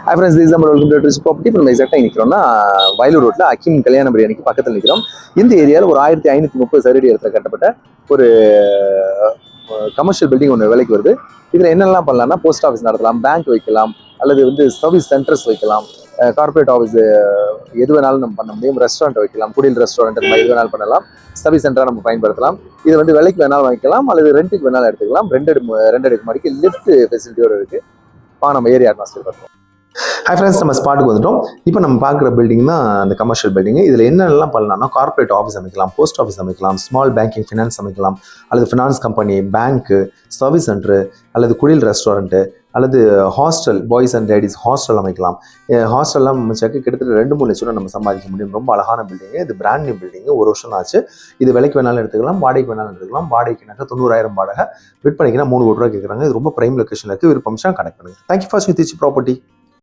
Hi friends, this நம்ம welcome to ட்ரிஸ் property. இப்போ நம்ம எக்ஸாக்டாக நிற்கிறோம்னா வயலூர் ரோட்டில் அக்கிம் கல்யாண பிரியாணிக்கு பக்கத்தில் நிற்கிறோம். இந்த ஏரியாவில் ஒரு 1530 சதுரடி இடத்துல கட்டப்பட்ட ஒரு கமர்ஷியல் பில்டிங் ஒன்று விலைக்கு வருது. இதில் என்னெல்லாம் பண்ணலாம்னா, போஸ்ட் ஆஃபீஸ் நடத்தலாம், பேங்க் வைக்கலாம், அல்லது வந்து சர்வீஸ் சென்டர்ஸ் வைக்கலாம், கார்பரேட் ஆஃபீஸ் எது வேணாலும் நம்ம பண்ண முடியும். ரெஸ்டாரண்ட் வைக்கலாம், குடில் ரெஸ்டாரண்ட், இந்த மாதிரி எது வேணாலும் பண்ணலாம். சர்வீஸ் சென்டராக நம்ம பயன்படுத்தலாம். இது வந்து விலைக்கு வேணாலும் வாங்கிக்கலாம், அல்லது ரெண்ட்டுக்கு வேணாலும் எடுத்துக்கலாம். ரெண்டு மாடிக்கு லிஃப்ட் ஃபெசிலிட்டியோடு இருக்குது. நம்ம ஏரியா அட்மாஸ்பியர் பார்ப்போம். ஹை ஃப்ரெண்ட்ஸ், நம்ம ஸ்பாட்டுக்கு வந்துட்டோம். இப்போ நம்ம பார்க்குற பில்டிங் தான் அந்த கமர்ஷியல் பில்டிங். இதில் என்னென்னலாம் பண்ணலாம்னா, கார்பரேட் ஆஃபீஸ் அமைக்கலாம், போஸ்ட் ஆஃபீஸ் அமைக்கலாம், ஸ்மால் பேங்கிங் ஃபினான்ஸ் அமைக்கலாம், அல்லது ஃபினான்ஸ் கம்பெனி, பேங்க்கு, சர்வீஸ் சென்டரு, அல்லது குடில் ரெஸ்டாரண்ட்டு, அல்லது hostel, boys and ladies hostel அமைக்கலாம். ஹாஸ்டல்லாம் அமைச்சாக்க கிட்டத்தட்ட 2-3 லட்சம் நம்ம சம்பாதிக்க முடியும். ரொம்ப அழகான பில்டிங்கு. இது பிராண்ட் நியூ பில்டிங்கு, 1 வருஷம் ஆச்சு. இது விலைக்கு வேணாலும் எடுத்துக்கலாம், வாடகைக்கு வேணாலும் எடுத்துக்கலாம். வாடகைக்குனாக்கா 90,000 வாடகை, விற்பனைக்குனா 3 கோடி ரூபா கேட்குறாங்க. இது ரொம்ப பிரைம் லொகேஷனில் இருக்குது. விருப்பம்னா கனெக்ட் பண்ணுங்கள். Thank you for with property.